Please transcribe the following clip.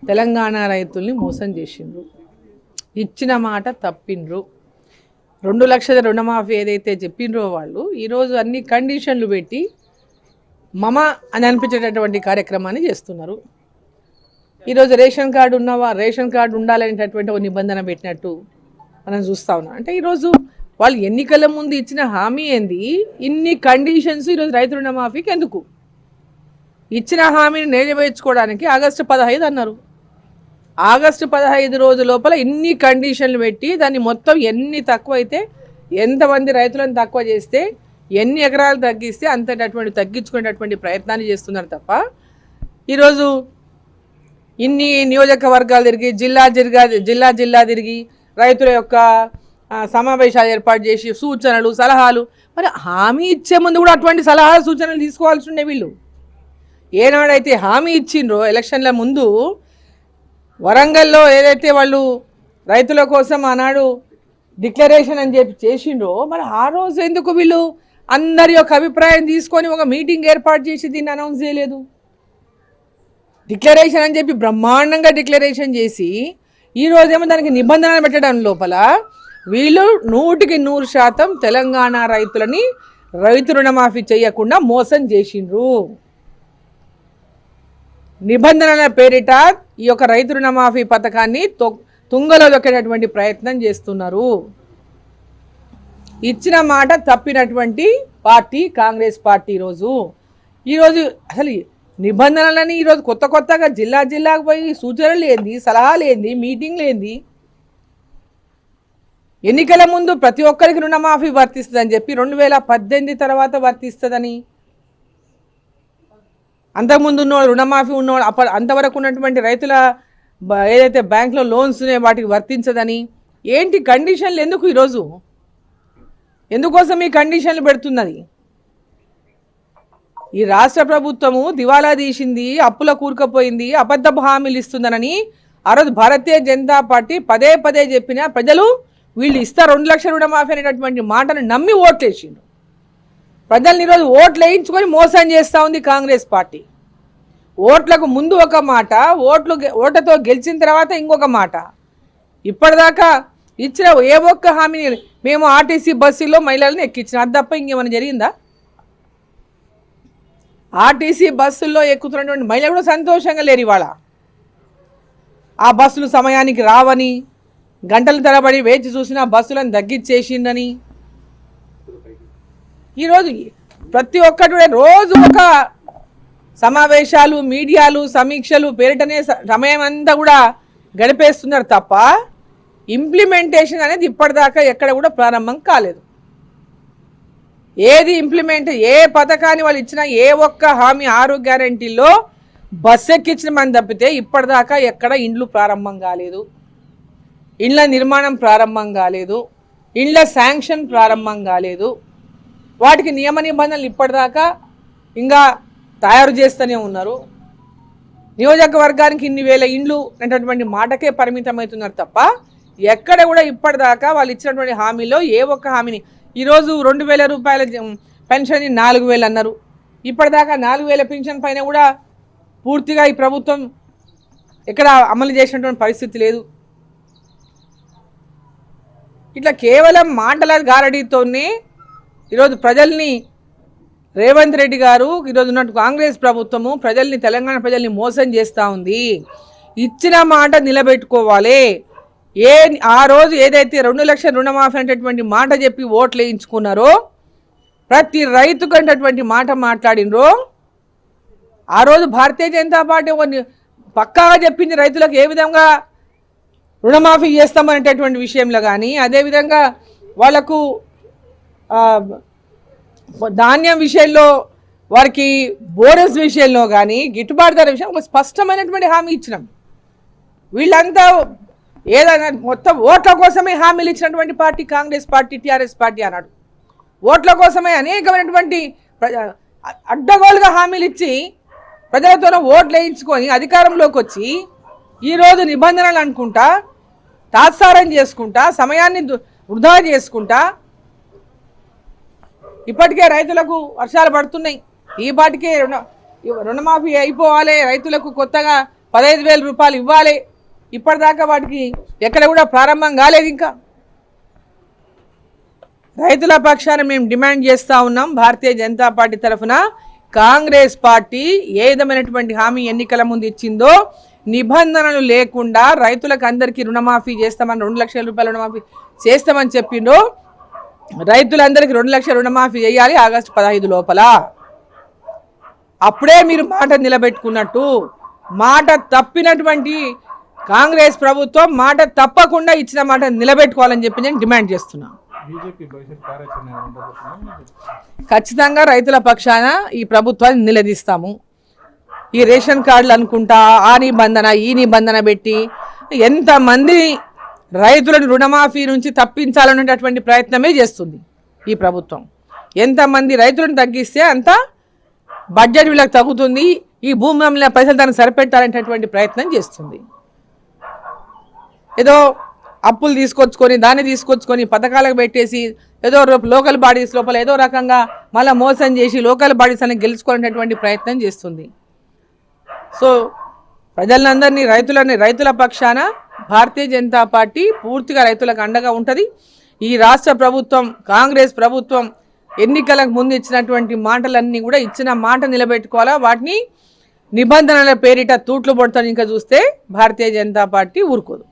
తెలంగాణ రైతుల్ని మోసం చేసిండ్రు, ఇచ్చిన మాట తప్పిండ్రు. 2 లక్షల రుణమాఫీ ఏదైతే చెప్పిండ్రో వాళ్ళు ఈరోజు అన్ని కండిషన్లు పెట్టి మమ అని అనిపించేటటువంటి కార్యక్రమాన్ని చేస్తున్నారు. ఈరోజు రేషన్ కార్డు ఉన్నవా, రేషన్ కార్డు ఉండాలనేటటువంటి ఒక నిబంధన పెట్టినట్టు మనం చూస్తూ ఉన్నాం. అంటే ఈరోజు వాళ్ళు ఎన్నికల ముందు ఇచ్చిన హామీ ఏంది, ఇన్ని కండిషన్స్ ఈరోజు రైతు రుణమాఫీకి ఎందుకు? ఇచ్చిన హామీని నెరవేర్చుకోవడానికి ఆగస్టు 15 అన్నారు. ఆగస్టు 15 రోజు లోపల ఇన్ని కండిషన్లు పెట్టి దాన్ని మొత్తం ఎన్ని తక్కువ అయితే, ఎంతమంది రైతులను తక్కువ చేస్తే, ఎన్ని ఎకరాలు తగ్గిస్తే అంతటటువంటి తగ్గించుకునేటటువంటి ప్రయత్నాన్ని చేస్తున్నారు తప్ప ఈరోజు ఇన్ని నియోజకవర్గాలు తిరిగి జిల్లా తిరిగి రైతుల యొక్క సమావేశాలు ఏర్పాటు చేసి సూచనలు సలహాలు, మరి హామీ ఇచ్చే ముందు కూడా అటువంటి సలహాలు సూచనలు తీసుకోవాల్సి ఉండే. వీళ్ళు ఏనాడైతే హామీ ఇచ్చిండ్రో ఎలక్షన్ల ముందు వరంగల్లో ఏదైతే వాళ్ళు రైతుల కోసం ఆనాడు డిక్లరేషన్ అని చెప్పి చేసిండ్రో, మరి ఆ రోజు ఎందుకు వీళ్ళు అందరి యొక్క అభిప్రాయం తీసుకొని ఒక మీటింగ్ ఏర్పాటు చేసి దీన్ని అనౌన్స్ చేయలేదు? డిక్లరేషన్ అని చెప్పి బ్రహ్మాండంగా డిక్లరేషన్ చేసి ఈరోజేమో దానికి నిబంధనలు పెట్టడం లోపల వీళ్ళు 100% తెలంగాణ రైతులని రైతు రుణమాఫీ చేయకుండా మోసం చేసిండ్రు. నిబంధనల పేరిట ఈ యొక్క రైతు రుణమాఫీ పథకాన్ని తుంగలో దొక్కేటటువంటి ప్రయత్నం చేస్తున్నారు. ఇచ్చిన మాట తప్పినటువంటి పార్టీ కాంగ్రెస్ పార్టీ. ఈరోజు అసలు నిబంధనలని ఈరోజు కొత్తగా జిల్లాకు పోయి సూచనలు ఏంది, సలహాలు ఏంది, మీటింగ్లు ఏంది? ఎన్నికల ముందు ప్రతి ఒక్కరికి రుణమాఫీ వర్తిస్తుందని చెప్పి 2018 తర్వాత వర్తిస్తుందని, అంతకుముందు ఉన్నవాళ్ళు రుణమాఫీ ఉన్నవాళ్ళు అంతవరకు ఉన్నటువంటి రైతుల ఏదైతే బ్యాంకులో లోన్స్ వాటికి వర్తించదని, ఏంటి కండిషన్లు ఎందుకు? ఈరోజు ఎందుకోసం ఈ కండిషన్లు పెడుతున్నది? ఈ రాష్ట్ర ప్రభుత్వము దివాలా తీసింది, అప్పుల కూరుకుపోయింది, అబద్ధపు హామీలు ఇస్తుందనని ఆ రోజు భారతీయ జనతా పార్టీ పదే చెప్పినా ప్రజలు వీళ్ళు ఇస్తారు 2 లక్షల రుణమాఫీ అనేటటువంటి మాటను నమ్మి ఓట్లేసిండు. ప్రజల్ని ఈరోజు ఓట్లు వేయించుకొని మోసం చేస్తూ ఉంది కాంగ్రెస్ పార్టీ. ఓట్లకు ముందు ఒక మాట, ఓట్లతో గెలిచిన తర్వాత ఇంకొక మాట. ఇప్పటిదాకా ఇచ్చిన ఏ ఒక్క హామీని మేము ఆర్టీసీ బస్సులో మహిళలను ఎక్కించిన, అది తప్ప ఇంకేమైనా జరిగిందా? ఆర్టీసీ బస్సుల్లో ఎక్కుతున్నటువంటి మహిళలు కూడా సంతోషంగా లేరు. ఇవాళ ఆ బస్సులు సమయానికి రావని, గంటల తరబడి వేచి చూసిన బస్సులను తగ్గించేసిందని, ఈరోజు ప్రతి ఒక్కటి రోజు ఒక సమావేశాలు, మీడియాలు, సమీక్షలు పేరిటనే సమయం అంతా కూడా గడిపేస్తున్నారు తప్ప ఇంప్లిమెంటేషన్ అనేది ఇప్పటిదాకా ఎక్కడ కూడా ప్రారంభం కాలేదు. ఏది ఇంప్లిమెంట్, ఏ పథకాన్ని వాళ్ళు ఇచ్చినా, ఏ ఒక్క హామీ 6 గ్యారెంటీల్లో బస్ ఎక్కించిన మంది తప్పితే ఇప్పటిదాకా ఎక్కడ ఇండ్లు ప్రారంభం కాలేదు, ఇండ్ల నిర్మాణం ప్రారంభం కాలేదు, ఇండ్ల శాంక్షన్ ప్రారంభం కాలేదు. వాటికి నియమ నిబంధనలు ఇప్పటిదాకా ఇంకా తయారు చేస్తూనే ఉన్నారు. నియోజకవర్గానికి ఇన్ని వేల ఇండ్లు అనేటటువంటి మాటకే పరిమితమవుతున్నారు తప్ప ఎక్కడ కూడా ఇప్పటిదాకా వాళ్ళు ఇచ్చినటువంటి హామీలో ఏ ఒక్క హామీని, ఈరోజు 2000 రూపాయల పెన్షన్ 4000 అన్నారు. ఇప్పటిదాకా 4000 పెన్షన్ పైన కూడా పూర్తిగా ఈ ప్రభుత్వం ఎక్కడ అమలు చేసినటువంటి పరిస్థితి లేదు. ఇట్లా కేవలం మాటల గారడీతోనే ఈరోజు ప్రజల్ని రేవంత్ రెడ్డి గారు, ఈరోజు ఉన్న కాంగ్రెస్ ప్రభుత్వము తెలంగాణ ప్రజల్ని మోసం చేస్తూ ఉంది. ఇచ్చిన మాట నిలబెట్టుకోవాలి. ఆ రోజు ఏదైతే 2 లక్షల రుణమాఫీ అనేటటువంటి మాట చెప్పి ఓట్లు వేయించుకున్నారో, ప్రతి రైతుకు అనేటటువంటి మాట మాట్లాడినరో, ఆ రోజు భారతీయ జనతా పార్టీ పక్కాగా చెప్పింది రైతులకు ఏ విధంగా రుణమాఫీ చేస్తామనేటటువంటి విషయంలో కానీ, అదేవిధంగా వాళ్లకు ధాన్యం విషయంలో, వారికి బోనస్ విషయంలో కానీ, గిట్టుబాటు ధర విషయం ఒక స్పష్టమైనటువంటి హామీ ఇచ్చినాం. వీళ్ళంతా ఏదైనా మొత్తం ఓట్ల కోసమే హామీలు ఇచ్చినటువంటి party Congress party, TRS party అన్నాడు. ఓట్ల కోసమే అనేకమైనటువంటి అడ్డగోలుగా హామీలు ఇచ్చి ప్రజలతో ఓట్లు వేయించుకొని అధికారంలోకి వచ్చి ఈరోజు నిబంధనలు అనుకుంటా, తాత్సారం చేసుకుంటా, సమయాన్ని వృధా చేసుకుంటా, ఇప్పటికే రైతులకు వర్షాలు పడుతున్నాయి, ఈ పాటికే రుణమాఫీ అయిపోవాలి, రైతులకు కొత్తగా 15,000 రూపాయలు ఇవ్వాలి. ఇప్పటిదాకా వాటికి ఎక్కడ కూడా ప్రారంభం కాలేదు. ఇంకా రైతుల పక్షాన మేము డిమాండ్ చేస్తూ ఉన్నాం. భారతీయ జనతా పార్టీ తరఫున కాంగ్రెస్ పార్టీ ఏ విధమైనటువంటి హామీ ఎన్నికల ముందు ఇచ్చిందో నిబంధనలు లేకుండా రైతులకు అందరికీ రుణమాఫీ చేస్తామని 2 లక్షల రూపాయల రుణమాఫీ చేస్తామని చెప్పిండ్రు. రైతులందరికీ 2 లక్షల రుణమాఫీ చేయాలి ఆగస్టు 15 లోపల. అప్పుడే మీరు మాట నిలబెట్టుకున్నట్టు. మాట తప్పినటువంటి కాంగ్రెస్ ప్రభుత్వం మాట తప్పకుండా ఇచ్చిన మాట నిలబెట్టుకోవాలని చెప్పి నేను డిమాండ్ చేస్తున్నాను. ఖచ్చితంగా రైతుల పక్షాన ఈ ప్రభుత్వాన్ని నిలదీస్తాము. ఈ రేషన్ కార్డులు అనుకుంటా ఆ నిబంధన ఈ నిబంధన పెట్టి ఎంతమంది రైతులను రుణమాఫీ నుంచి తప్పించాలనేటటువంటి ప్రయత్నమే చేస్తుంది ఈ ప్రభుత్వం. ఎంతమంది రైతులను తగ్గిస్తే అంత బడ్జెట్ వీళ్ళకి తగ్గుతుంది, ఈ భూమి అమ్మిన పైసలు దాన్ని సరిపెట్టాలనేటటువంటి ప్రయత్నం చేస్తుంది. ఏదో అప్పులు తీసుకొచ్చుకొని దాన్ని తీసుకొచ్చుకొని పథకాలకు పెట్టేసి ఏదో లోకల్ బాడీస్ లోపల ఏదో రకంగా మళ్ళీ మోసం చేసి లోకల్ బాడీస్ అని గెలుచుకునేటటువంటి ప్రయత్నం చేస్తుంది. సో ప్రజలందరినీ రైతుల పక్షాన భారతీయ జనతా పార్టీ పూర్తిగా రైతులకు అండగా ఉంటుంది. ఈ రాష్ట్ర ప్రభుత్వం కాంగ్రెస్ ప్రభుత్వం ఎన్నికలకు ముందు ఇచ్చినటువంటి మాటలన్నీ కూడా ఇచ్చిన మాట నిలబెట్టుకోవాలా. వాటిని నిబంధనల పేరిట తూట్లు పడతాను ఇంకా చూస్తే భారతీయ జనతా పార్టీ ఊరుకోదు.